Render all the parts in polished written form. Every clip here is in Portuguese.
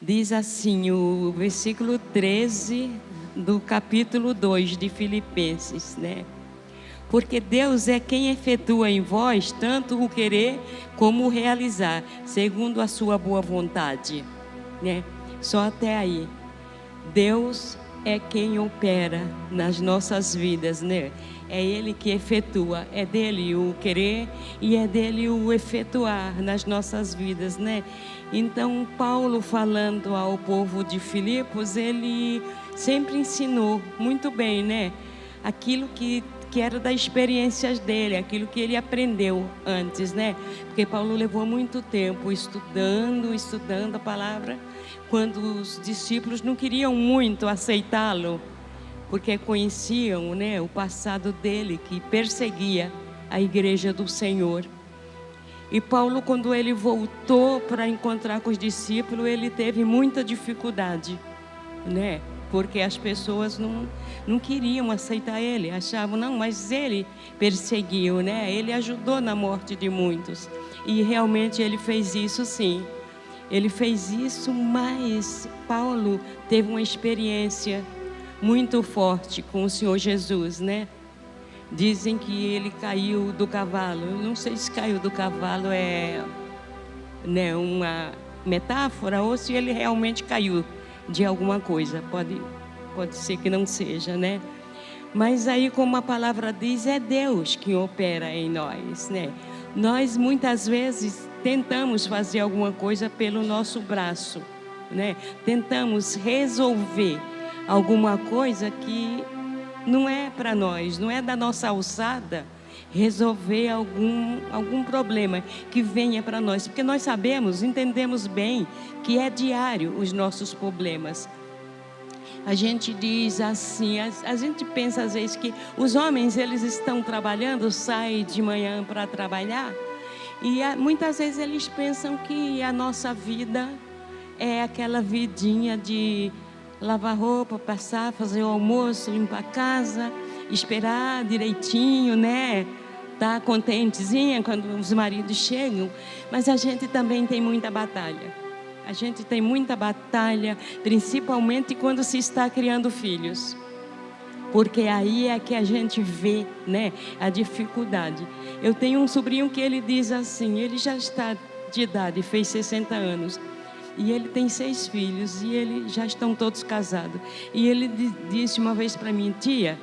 Diz assim o versículo 13 do capítulo 2 de Filipenses, né? Porque Deus é quem efetua em vós tanto o querer como o realizar, segundo a sua boa vontade, né? Só até aí. Deus é quem opera nas nossas vidas, né? É Ele que efetua, é dele o querer e é dele o efetuar nas nossas vidas, né? Então, Paulo, falando ao povo de Filipos, ele sempre ensinou muito bem, né? Aquilo que era das experiências dele, aquilo que ele aprendeu antes, né? Porque Paulo levou muito tempo estudando a palavra, quando os discípulos não queriam muito aceitá-lo, porque conheciam, né, o passado dele, que perseguia a igreja do Senhor. E Paulo, quando ele voltou para encontrar com os discípulos, ele teve muita dificuldade, né? Porque as pessoas não queriam aceitar ele, achavam, não, mas ele perseguiu, né? Ele ajudou na morte de muitos. E realmente ele fez isso, sim. Ele fez isso, mas Paulo teve uma experiência muito forte com o Senhor Jesus, né? Dizem que ele caiu do cavalo. Eu não sei se caiu do cavalo né, uma metáfora ou se ele realmente caiu de alguma coisa. Pode ser que não seja, né? Mas aí, como a palavra diz, é Deus que opera em nós, né? Nós muitas vezes tentamos fazer alguma coisa pelo nosso braço, né? Tentamos resolver alguma coisa que não é para nós, não é da nossa alçada resolver algum problema que venha para nós, porque nós sabemos, entendemos bem que é diário os nossos problemas. A gente diz assim, a gente pensa às vezes que os homens, eles estão trabalhando, saem de manhã para trabalhar, e muitas vezes eles pensam que a nossa vida é aquela vidinha de lavar roupa, passar, fazer o almoço, limpar a casa, esperar direitinho, né? Tá contentezinha quando os maridos chegam. Mas a gente também tem muita batalha. A gente tem muita batalha, principalmente quando se está criando filhos. Porque aí é que a gente vê, né, a dificuldade. Eu tenho um sobrinho que ele diz assim, ele já está de idade, fez 60 anos. E ele tem 6 filhos e eles já estão todos casados. E ele disse uma vez para mim, tia,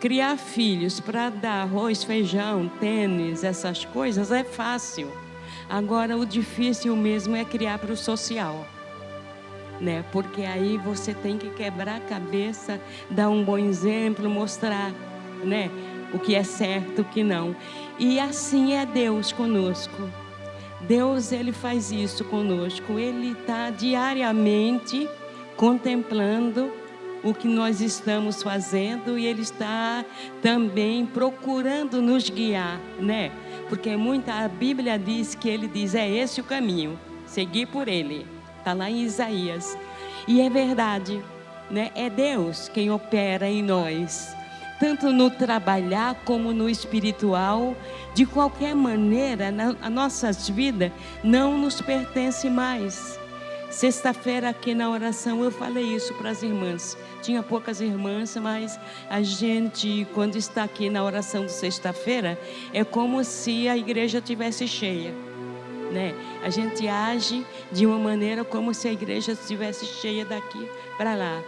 criar filhos para dar arroz, feijão, tênis, essas coisas é fácil. Agora o difícil mesmo é criar para o social, né? Porque aí você tem que quebrar a cabeça, dar um bom exemplo, mostrar, né, o que é certo, o que não. E assim é Deus conosco. Deus, Ele faz isso conosco. Ele está diariamente contemplando o que nós estamos fazendo e Ele está também procurando nos guiar, né? Porque a Bíblia diz que Ele diz, é esse o caminho, seguir por Ele. Está lá em Isaías. E é verdade, né? É Deus quem opera em nós, tanto no trabalhar como no espiritual. De qualquer maneira, a nossas vidas não nos pertence mais. Sexta-feira aqui na oração eu falei isso para as irmãs. Tinha poucas irmãs, mas a gente, quando está aqui na oração de sexta-feira, é como se a igreja estivesse cheia, né? A gente age de uma maneira como se a igreja estivesse cheia daqui para lá.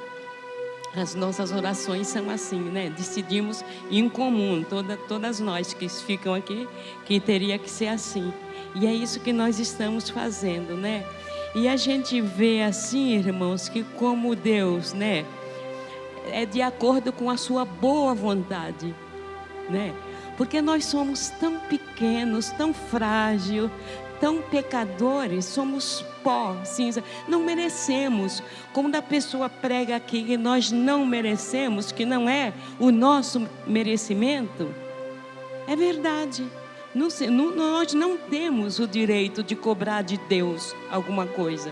As nossas orações são assim, né? Decidimos em comum, todas nós que ficam aqui, que teria que ser assim. E é isso que nós estamos fazendo, né? E a gente vê assim, irmãos, que como Deus, né? É de acordo com a sua boa vontade, né? Porque nós somos tão pequenos, tão frágeis, tão pecadores, somos pó, cinza, não merecemos. Quando a pessoa prega aqui que nós não merecemos, que não é o nosso merecimento, é verdade. Nós não temos o direito de cobrar de Deus alguma coisa,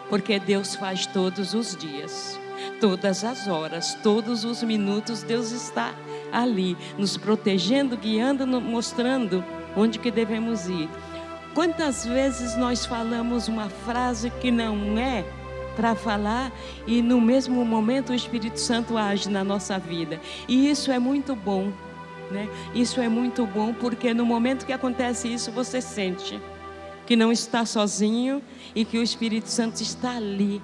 porque Deus faz todos os dias, todas as horas, todos os minutos. Deus está ali, nos protegendo, guiando, mostrando onde que devemos ir. Quantas vezes nós falamos uma frase que não é para falar e no mesmo momento o Espírito Santo age na nossa vida. E isso é muito bom, né? Isso é muito bom porque no momento que acontece isso você sente que não está sozinho e que o Espírito Santo está ali,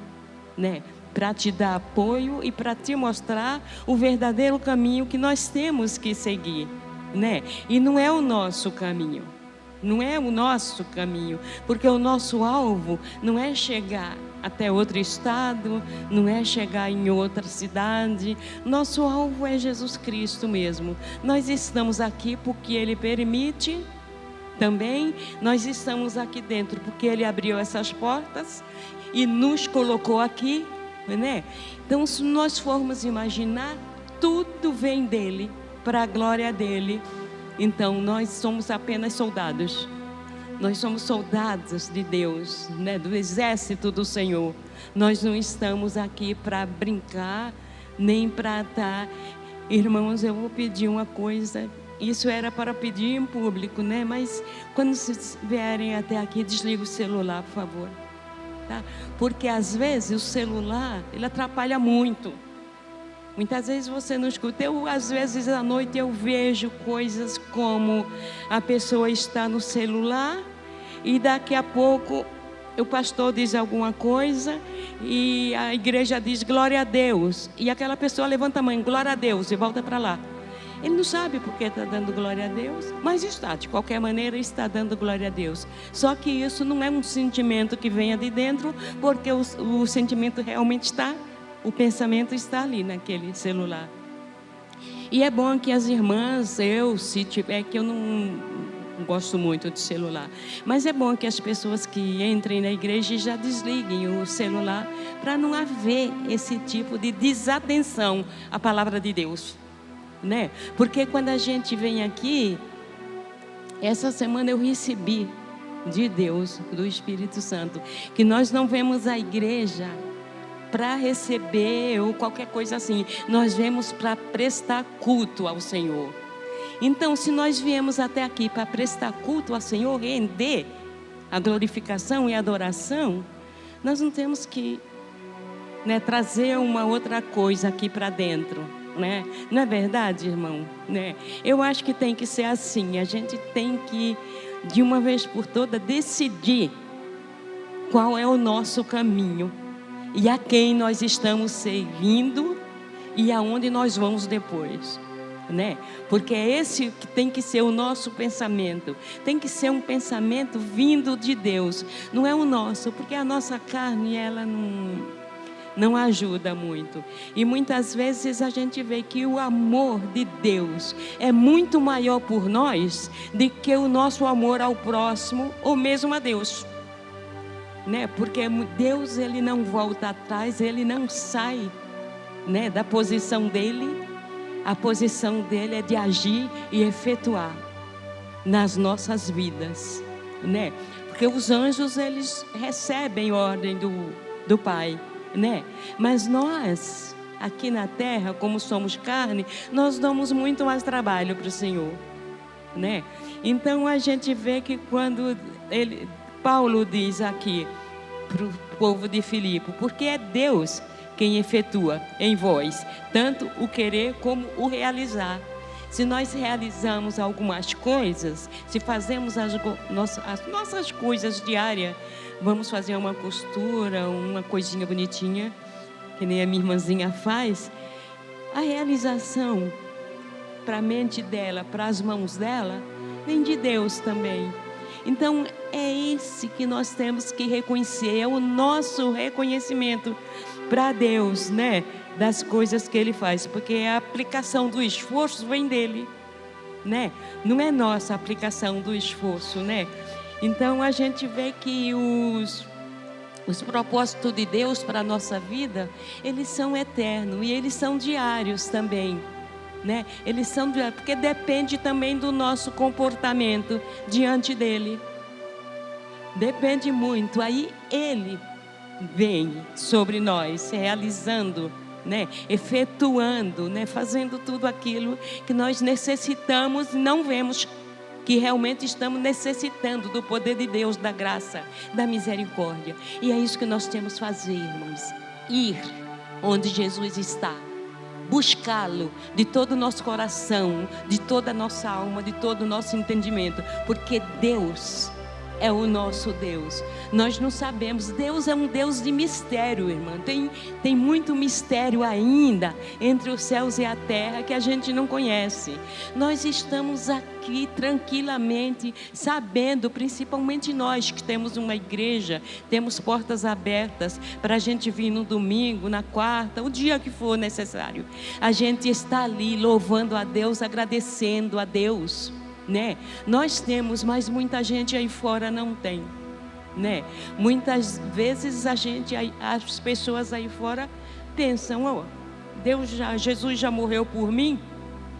né? Para te dar apoio e para te mostrar o verdadeiro caminho que nós temos que seguir, né? E não é o nosso caminho. Não é o nosso caminho, porque o nosso alvo não é chegar até outro estado, não é chegar em outra cidade. Nosso alvo é Jesus Cristo mesmo. Nós estamos aqui porque Ele permite também. Nós estamos aqui dentro porque Ele abriu essas portas e nos colocou aqui, né? Então, se nós formos imaginar, tudo vem dEle, para a glória dEle. Então, nós somos apenas soldados. Nós somos soldados de Deus, né? Do exército do Senhor. Nós não estamos aqui para brincar, nem para estar... Irmãos, eu vou pedir uma coisa. Isso era para pedir em público, né? Mas quando vocês vierem até aqui, desliga o celular, por favor. Tá? Porque às vezes o celular, ele atrapalha muito. Muitas vezes você não escuta. Às vezes à noite eu vejo coisas como a pessoa está no celular e daqui a pouco o pastor diz alguma coisa e a igreja diz glória a Deus. E aquela pessoa levanta a mão, glória a Deus, e volta para lá. Ele não sabe porque está dando glória a Deus, mas está, de qualquer maneira está dando glória a Deus. Só que isso não é um sentimento que venha de dentro, porque o sentimento realmente está... O pensamento está ali naquele celular. E é bom que as irmãs, se tiver, que eu não gosto muito de celular, mas é bom que as pessoas que entrem na igreja já desliguem o celular, para não haver esse tipo de desatenção à palavra de Deus, né? Porque quando a gente vem aqui, essa semana eu recebi de Deus, do Espírito Santo, que nós não vemos a igreja para receber ou qualquer coisa assim. Nós viemos para prestar culto ao Senhor. Então, se nós viemos até aqui para prestar culto ao Senhor, render a glorificação e a adoração, nós não temos que, né, trazer uma outra coisa aqui para dentro, né? Não é verdade, irmão? Né? Eu acho que tem que ser assim. A gente tem que, de uma vez por todas, decidir qual é o nosso caminho e a quem nós estamos servindo e aonde nós vamos depois, né? Porque é esse que tem que ser o nosso pensamento. Tem que ser um pensamento vindo de Deus. Não é o nosso, porque a nossa carne, ela não ajuda muito. E muitas vezes a gente vê que o amor de Deus é muito maior por nós do que o nosso amor ao próximo ou mesmo a Deus. Né? Porque Deus, ele não volta atrás, ele não sai, né, da posição dele. A posição dele é de agir e efetuar nas nossas vidas, né? Porque os anjos, eles recebem ordem do Pai, né? Mas nós, aqui na terra, como somos carne, nós damos muito mais trabalho para o Senhor, né? Então a gente vê que quando Paulo diz aqui para o povo de Filipe, porque é Deus quem efetua em vós tanto o querer como o realizar. Se nós realizamos algumas coisas, se fazemos as nossas coisas diárias, vamos fazer uma costura, uma coisinha bonitinha, que nem a minha irmãzinha faz, a realização para a mente dela, para as mãos dela, vem de Deus também. Então é esse que nós temos que reconhecer, é o nosso reconhecimento para Deus, né? Das coisas que Ele faz, porque a aplicação do esforço vem dEle, né? Não é nossa a aplicação do esforço, né? Então a gente vê que os propósitos de Deus para a nossa vida, eles são eternos e eles são diários também, né? Eles são diários, porque depende também do nosso comportamento diante dEle. Depende muito. Aí Ele vem sobre nós, realizando, né, efetuando, né, fazendo tudo aquilo que nós necessitamos e não vemos que realmente estamos necessitando do poder de Deus, da graça, da misericórdia. E é isso que nós temos que fazer, irmãos. Ir onde Jesus está. Buscá-lo de todo o nosso coração, de toda a nossa alma, de todo o nosso entendimento. Porque Deus é o nosso Deus. Nós não sabemos, Deus é um Deus de mistério, irmã. Tem muito mistério ainda entre os céus e a terra que a gente não conhece. Nós estamos aqui tranquilamente, sabendo, principalmente nós que temos uma igreja, temos portas abertas para a gente vir no domingo, na quarta, o dia que for necessário. A gente está ali louvando a Deus, agradecendo a Deus. Né? Nós temos, mas muita gente aí fora não tem, né? Muitas vezes as pessoas aí fora pensam: oh, Jesus já morreu por mim,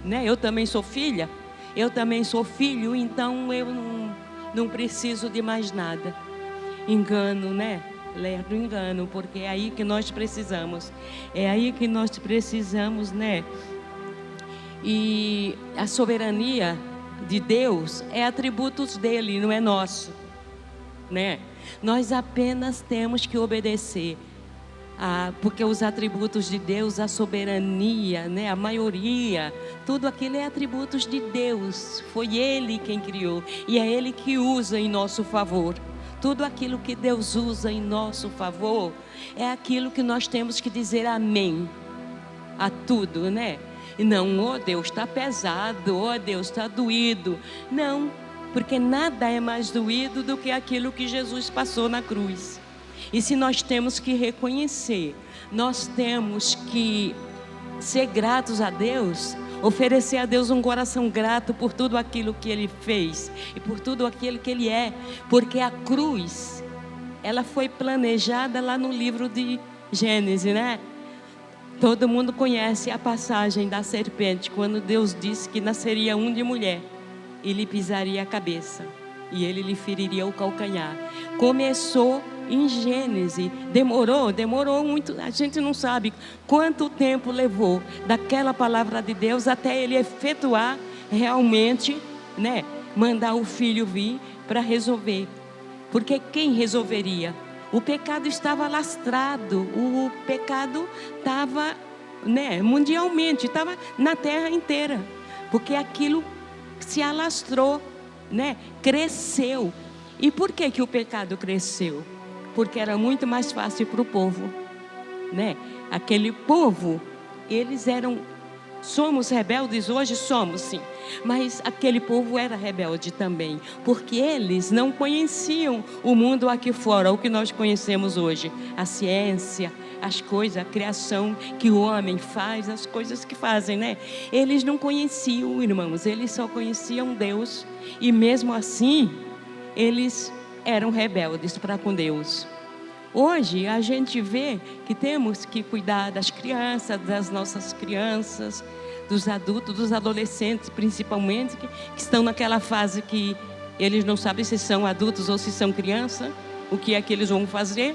né? Eu também sou filha, eu também sou filho, então eu não preciso de mais nada. Engano, né? Lerdo engano, porque é aí que nós precisamos, né? E a soberania de Deus é atributos dele, não é nosso, né? Nós apenas temos que obedecer, porque os atributos de Deus, a soberania, né? A maioria, tudo aquilo é atributos de Deus. Foi Ele quem criou e é Ele que usa em nosso favor. Tudo aquilo que Deus usa em nosso favor é aquilo que nós temos que dizer amém a tudo, né? E não, oh Deus, está pesado, oh Deus, está doído. Não, porque nada é mais doído do que aquilo que Jesus passou na cruz. E se nós temos que reconhecer, nós temos que ser gratos a Deus, oferecer a Deus um coração grato por tudo aquilo que Ele fez e por tudo aquilo que Ele é. Porque a cruz, ela foi planejada lá no livro de Gênesis, né? Todo mundo conhece a passagem da serpente, quando Deus disse que nasceria um de mulher e lhe pisaria a cabeça e ele lhe feriria o calcanhar. Começou em Gênesis, demorou muito, a gente não sabe quanto tempo levou daquela palavra de Deus até ele efetuar realmente, né, mandar o filho vir para resolver. Porque quem resolveria? O pecado estava alastrado, o pecado estava, né, mundialmente, estava na terra inteira, porque aquilo se alastrou, né, cresceu. E por que o pecado cresceu? Porque era muito mais fácil para o povo, né? Aquele povo, eles eram... Somos rebeldes hoje? Somos, sim. Mas aquele povo era rebelde também, porque eles não conheciam o mundo aqui fora, o que nós conhecemos hoje. A ciência, as coisas, a criação que o homem faz, as coisas que fazem, né? Eles não conheciam, irmãos, eles só conheciam Deus. E mesmo assim, eles eram rebeldes para com Deus. Hoje a gente vê que temos que cuidar das crianças, das nossas crianças, dos adultos, dos adolescentes principalmente, que estão naquela fase que eles não sabem se são adultos ou se são crianças, o que é que eles vão fazer.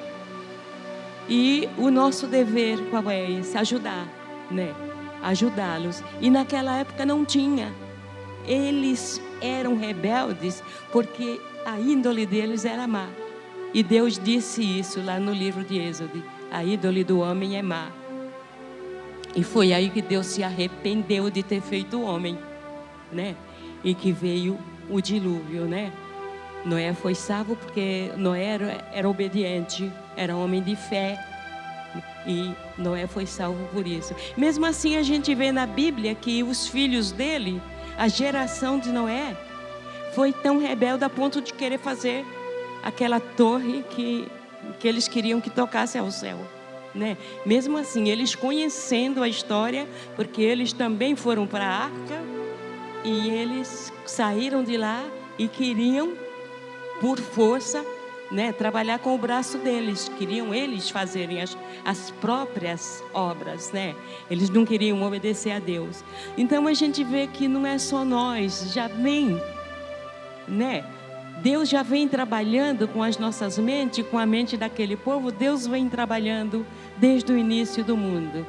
E o nosso dever qual é esse? Ajudar, né? Ajudá-los. E naquela época não tinha. Eles eram rebeldes porque a índole deles era má. E Deus disse isso lá no livro de Êxodo: a índole do homem é má. E foi aí que Deus se arrependeu de ter feito o homem, né? E que veio o dilúvio, né? Noé foi salvo porque Noé era obediente, era homem de fé. E Noé foi salvo por isso. Mesmo assim a gente vê na Bíblia que os filhos dele, a geração de Noé, foi tão rebelde a ponto de querer fazer aquela torre que eles queriam que tocasse ao céu, né? Mesmo assim, eles conhecendo a história, porque eles também foram para a arca e eles saíram de lá e queriam, por força, né, trabalhar com o braço deles. Queriam eles fazerem as próprias obras, né? Eles não queriam obedecer a Deus. Então a gente vê que não é só nós, já vem, né? Deus já vem trabalhando com as nossas mentes, com a mente daquele povo. Deus vem trabalhando desde o início do mundo.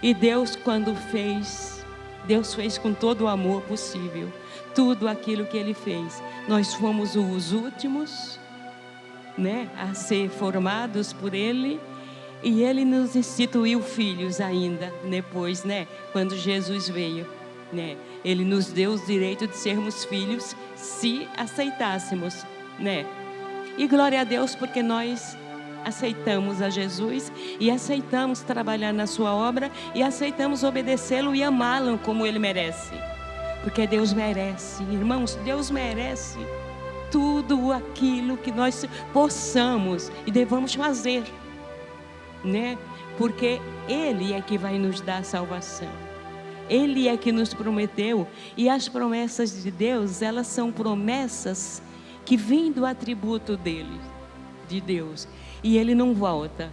E Deus, quando fez, Deus fez com todo o amor possível. tudo aquilo que Ele fez. Nós fomos os últimos, né, a ser formados por Ele, e Ele nos instituiu filhos ainda depois, né, quando Jesus veio, né, Ele nos deu o direito de sermos filhos se aceitássemos, né, e glória a Deus porque nós aceitamos a Jesus e aceitamos trabalhar na sua obra e aceitamos obedecê-lo e amá-lo como Ele merece, porque Deus merece, irmãos, Deus merece tudo aquilo que nós possamos e devamos fazer, né? Porque Ele é que vai nos dar salvação, Ele é que nos prometeu, e as promessas de Deus, elas são promessas que vêm do atributo dele, de Deus, e Ele não volta,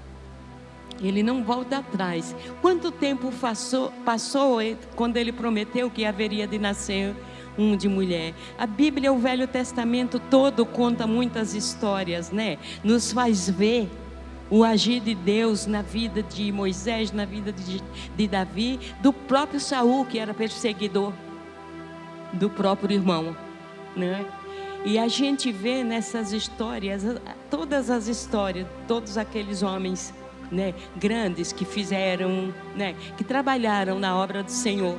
Ele não volta atrás. Quanto tempo passou quando Ele prometeu que haveria de nascer de mulher? A Bíblia, o Velho Testamento todo conta muitas histórias, né? Nos faz ver o agir de Deus na vida de Moisés, na vida de Davi, do próprio Saul, que era perseguidor do próprio irmão, né? E a gente vê nessas histórias, todas as histórias, todos aqueles homens, né, grandes que fizeram, né, que trabalharam na obra do Senhor.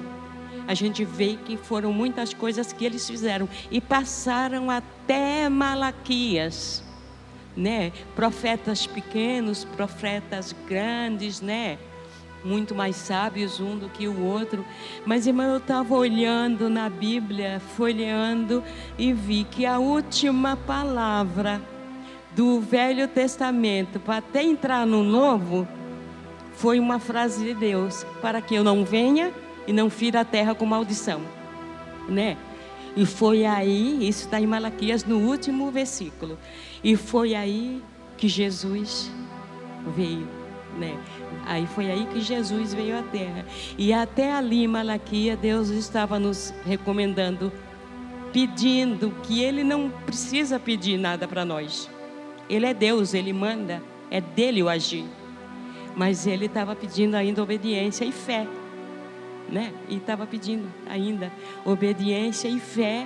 A gente vê que foram muitas coisas que eles fizeram e passaram até Malaquias, né? Profetas pequenos, profetas grandes, né? Muito mais sábios um do que o outro. Mas, irmão, eu estava olhando na Bíblia, folheando, e vi que a última palavra do Velho Testamento para até entrar no Novo foi uma frase de Deus: para que eu não venha e não fira a terra com maldição, né? E foi aí, isso está em Malaquias, no último versículo, e foi aí que Jesus veio, né? Aí foi aí que Jesus veio à terra. E até ali em Malaquias, Deus estava nos recomendando, pedindo que Ele não precisa pedir nada para nós. Ele é Deus, Ele manda, é dele o agir. Mas Ele estava pedindo ainda obediência e fé, né? E estava pedindo ainda obediência e fé,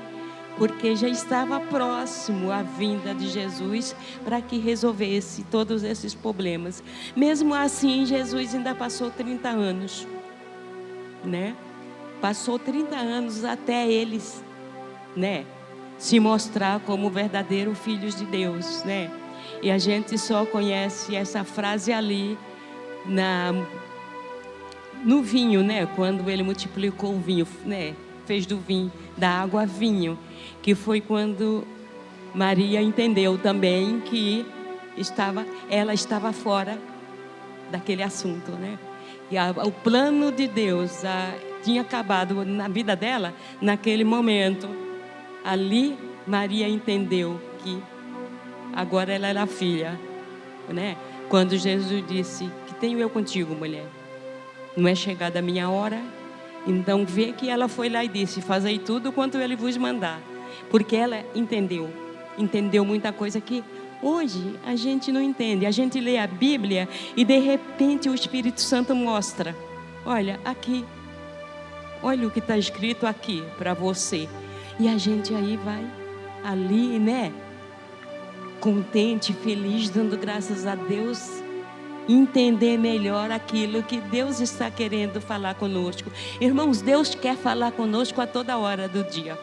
porque já estava próximo a vinda de Jesus para que resolvesse todos esses problemas. Mesmo assim, Jesus ainda passou 30 anos, né? Passou 30 anos até eles, né, se mostrar como verdadeiros filhos de Deus, né? E a gente só conhece essa frase ali no vinho, né? Quando Ele multiplicou o vinho, né? Fez do vinho, da água vinho, que foi quando Maria entendeu também que ela estava fora daquele assunto, né? E o plano de Deus tinha acabado na vida dela naquele momento. Ali Maria entendeu que agora ela era filha, né? Quando Jesus disse: que tenho eu contigo, mulher? Não é chegada a minha hora? Então vê que ela foi lá e disse: fazei tudo quanto Ele vos mandar. Porque ela entendeu muita coisa que hoje a gente não entende. A gente lê a Bíblia e de repente o Espírito Santo mostra: olha aqui, olha o que está escrito aqui para você. E a gente aí vai ali, né, contente, feliz, dando graças a Deus, entender melhor aquilo que Deus está querendo falar conosco. Irmãos, Deus quer falar conosco a toda hora do dia.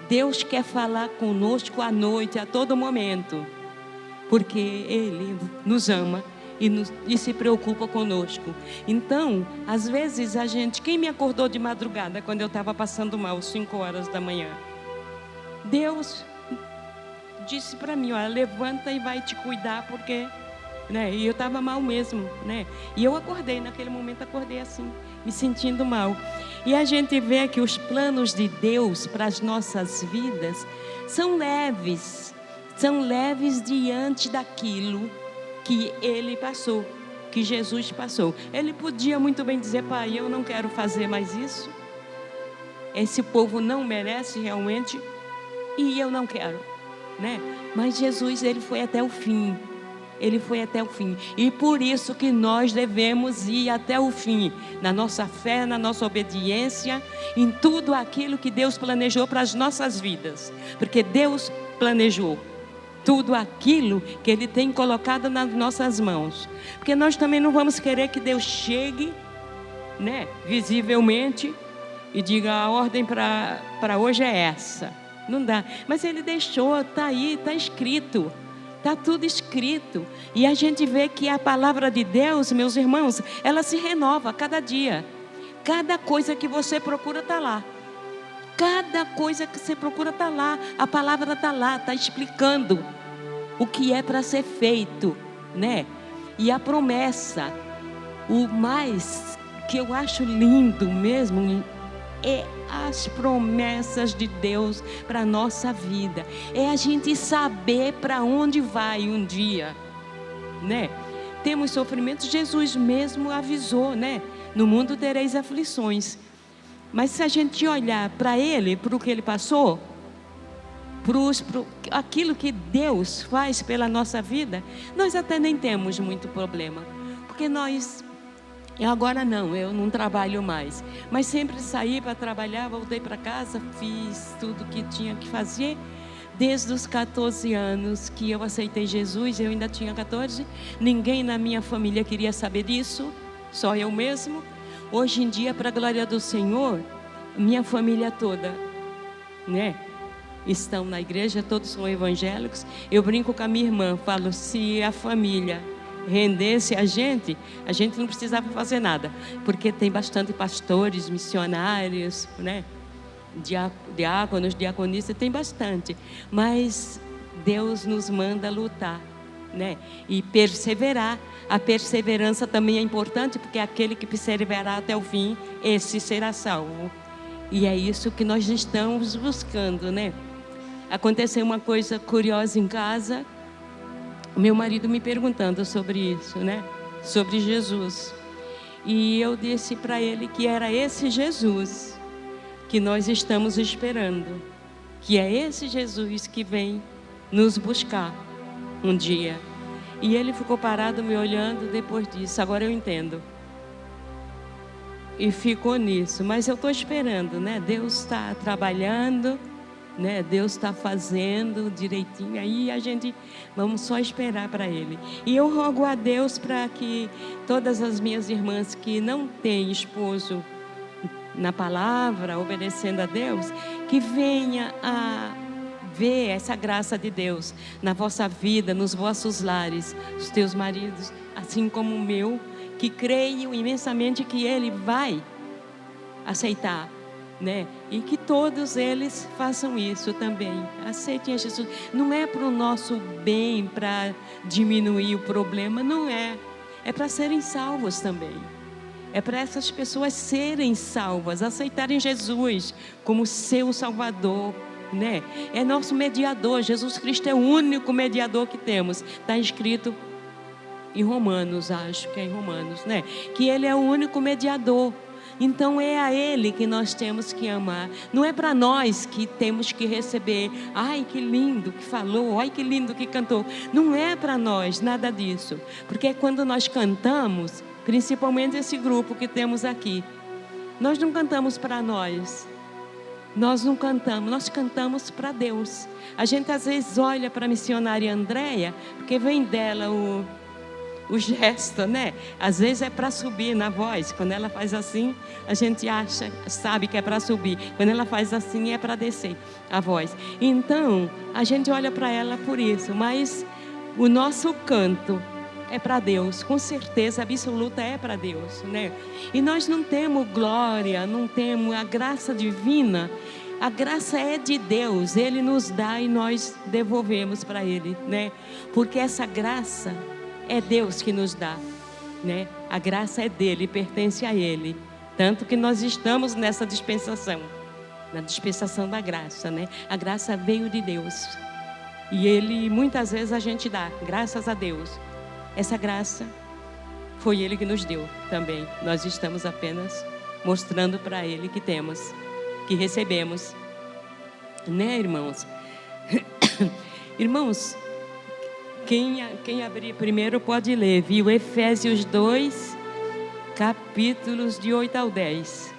Deus quer falar conosco à noite, a todo momento, porque Ele nos ama e se preocupa conosco. Então, às vezes quem me acordou de madrugada quando eu estava passando mal, 5 horas da manhã? Deus disse para mim: olha, levanta e vai te cuidar, porque, né? E eu estava mal mesmo, né? E eu acordei, naquele momento acordei assim, me sentindo mal. E a gente vê que os planos de Deus para as nossas vidas são leves diante daquilo que Ele passou, que Jesus passou. Ele podia muito bem dizer: pai, eu não quero fazer mais isso, esse povo não merece realmente, e eu não quero, né? Mas Jesus, Ele foi até o fim. Ele foi até o fim. E por isso que nós devemos ir até o fim, na nossa fé, na nossa obediência, em tudo aquilo que Deus planejou para as nossas vidas. Porque Deus planejou tudo aquilo que Ele tem colocado nas nossas mãos. Porque nós também não vamos querer que Deus chegue, né, visivelmente, e diga: a ordem para hoje é essa. Não dá. Mas Ele deixou, está aí, está escrito. Está tudo escrito. E a gente vê que a palavra de Deus, meus irmãos, ela se renova a cada dia. Cada coisa que você procura está lá. Cada coisa que você procura está lá. A palavra está lá, está explicando o que é para ser feito, né? E a promessa, o mais que eu acho lindo mesmo, é as promessas de Deus para a nossa vida. É a gente saber para onde vai um dia, né? Temos sofrimentos, Jesus mesmo avisou, né? No mundo tereis aflições. Mas se a gente olhar para Ele, para o que Ele passou, aquilo que Deus faz pela nossa vida, nós até nem temos muito problema. Porque agora não, eu não trabalho mais. Mas sempre saí para trabalhar, voltei para casa, fiz tudo que tinha que fazer. Desde os 14 anos que eu aceitei Jesus, eu ainda tinha 14. Ninguém na minha família queria saber disso, só eu mesmo. Hoje em dia, para a glória do Senhor, minha família toda, né, estão na igreja, todos são evangélicos. Eu brinco com a minha irmã, falo: se a família rendesse a gente não precisava fazer nada, porque tem bastante pastores, missionários, né? Diáconos, diaconistas, tem bastante, mas Deus nos manda lutar, né? E perseverar. A perseverança também é importante, porque aquele que perseverar até o fim, esse será salvo. E é isso que nós estamos buscando, né? Aconteceu uma coisa curiosa em casa. Meu marido me perguntando sobre isso, né? Sobre Jesus. E eu disse para ele que era esse Jesus que nós estamos esperando. Que é esse Jesus que vem nos buscar um dia. E ele ficou parado me olhando depois disso. Agora eu entendo. E ficou nisso. Mas eu estou esperando, né? Deus está trabalhando, né? Deus está fazendo direitinho, aí a gente vamos só esperar para Ele. E eu rogo a Deus para que todas as minhas irmãs que não têm esposo na palavra, obedecendo a Deus, que venha a ver essa graça de Deus na vossa vida, nos vossos lares, os teus maridos, assim como o meu, que creio imensamente que Ele vai aceitar, né? E que todos eles façam isso também. Aceitem a Jesus. Não é para o nosso bem, para diminuir o problema, não é. É para serem salvos também. É para essas pessoas serem salvas, aceitarem Jesus como seu Salvador, né? É nosso mediador. Jesus Cristo é o único mediador que temos. Está escrito em Romanos, acho que é em Romanos, né? Que Ele é o único mediador. Então é a Ele que nós temos que amar. Não é para nós que temos que receber. Ai, que lindo que falou. Ai, que lindo que cantou. Não é para nós nada disso. Porque quando nós cantamos, principalmente esse grupo que temos aqui, nós não cantamos para nós. Nós não cantamos, nós cantamos para Deus. A gente às vezes olha para a missionária Andréia, porque vem dela o gesto, né? Às vezes é para subir na voz. Quando ela faz assim, a gente sabe que é para subir. Quando ela faz assim, é para descer a voz. Então, a gente olha para ela por isso. Mas o nosso canto é para Deus. Com certeza absoluta é para Deus, né? E nós não temos glória, não temos a graça divina. A graça é de Deus. Ele nos dá e nós devolvemos para Ele, né? Porque essa graça é Deus que nos dá, né? A graça é dele, pertence a Ele. Tanto que nós estamos nessa dispensação, na dispensação da graça, né? A graça veio de Deus. E Ele, muitas vezes a gente dá, graças a Deus. Essa graça foi Ele que nos deu também. Nós estamos apenas mostrando para Ele que temos, que recebemos. Né, irmãos? Irmãos, Quem abrir primeiro pode ler, viu? Efésios 2, capítulos de 8 ao 10.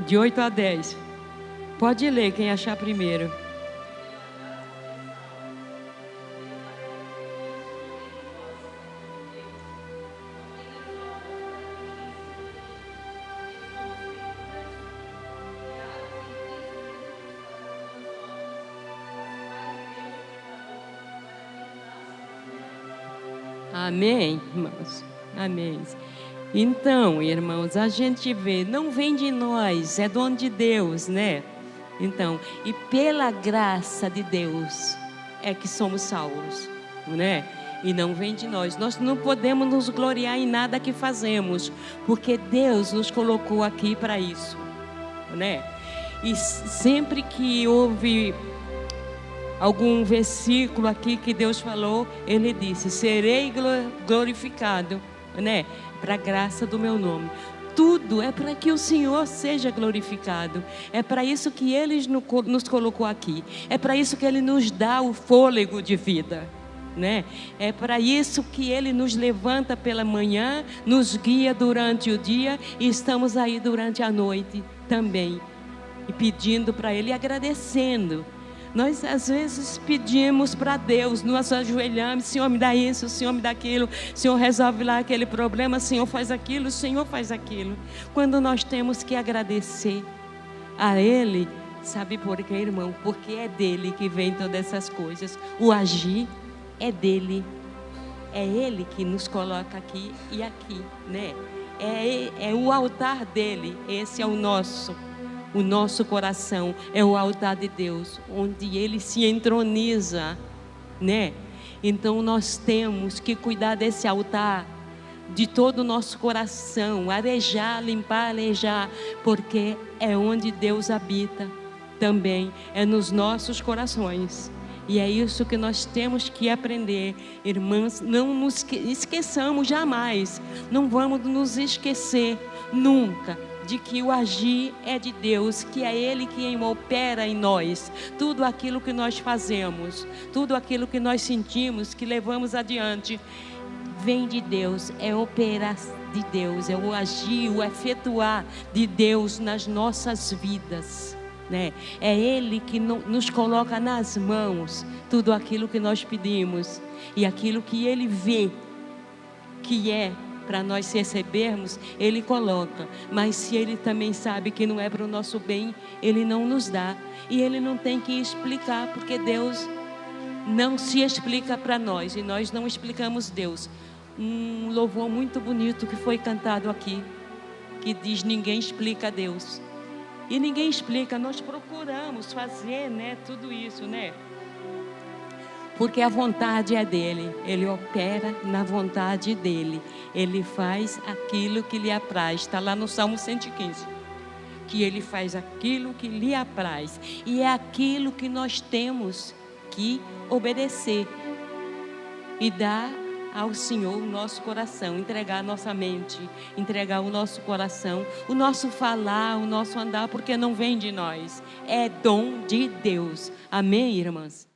De 8 a 10. Pode ler, quem achar primeiro. Amém, irmãos? Amém. Então, irmãos, a gente vê, não vem de nós, é dom de Deus, né? Então, e pela graça de Deus é que somos salvos, né? E não vem de nós. Nós não podemos nos gloriar em nada que fazemos, porque Deus nos colocou aqui para isso, né? E sempre que houve algum versículo aqui que Deus falou, Ele disse: serei glorificado, né? Para a graça do meu nome. Tudo é para que o Senhor seja glorificado. É para isso que Ele nos colocou aqui. É para isso que Ele nos dá o fôlego de vida, né? É para isso que Ele nos levanta pela manhã, nos guia durante o dia e estamos aí durante a noite também. E pedindo para Ele e agradecendo. Nós às vezes pedimos para Deus, nós ajoelhamos: Senhor, me dá isso, Senhor, me dá aquilo, Senhor, resolve lá aquele problema, Senhor, faz aquilo, Senhor, faz aquilo. Quando nós temos que agradecer a Ele, sabe por quê, irmão? Porque é dele que vem todas essas coisas. O agir é dele, é Ele que nos coloca aqui e aqui, né? É o altar dele, esse é o nosso coração, é o altar de Deus, onde Ele se entroniza, né? Então nós temos que cuidar desse altar, de todo o nosso coração, arejar, limpar, alejar, porque é onde Deus habita também, é nos nossos corações. E é isso que nós temos que aprender, irmãs. Não nos esqueçamos jamais, não vamos nos esquecer nunca de que o agir é de Deus, que é Ele quem opera em nós. Tudo aquilo que nós fazemos, tudo aquilo que nós sentimos, que levamos adiante, vem de Deus, é operar de Deus, é o agir, o efetuar de Deus nas nossas vidas, né? É Ele que nos coloca nas mãos tudo aquilo que nós pedimos e aquilo que Ele vê que é para nós recebermos, Ele coloca. Mas se Ele também sabe que não é para o nosso bem, Ele não nos dá. E Ele não tem que explicar, porque Deus não se explica para nós e nós não explicamos Deus. Um louvor muito bonito que foi cantado aqui, que diz: ninguém explica Deus. E ninguém explica, nós procuramos fazer, né, tudo isso, né? Porque a vontade é dele, Ele opera na vontade dele, Ele faz aquilo que lhe apraz. Está lá no Salmo 115, que Ele faz aquilo que lhe apraz, e é aquilo que nós temos que obedecer e dar ao Senhor o nosso coração, entregar a nossa mente, entregar o nosso coração, o nosso falar, o nosso andar, porque não vem de nós, é dom de Deus. Amém, irmãs?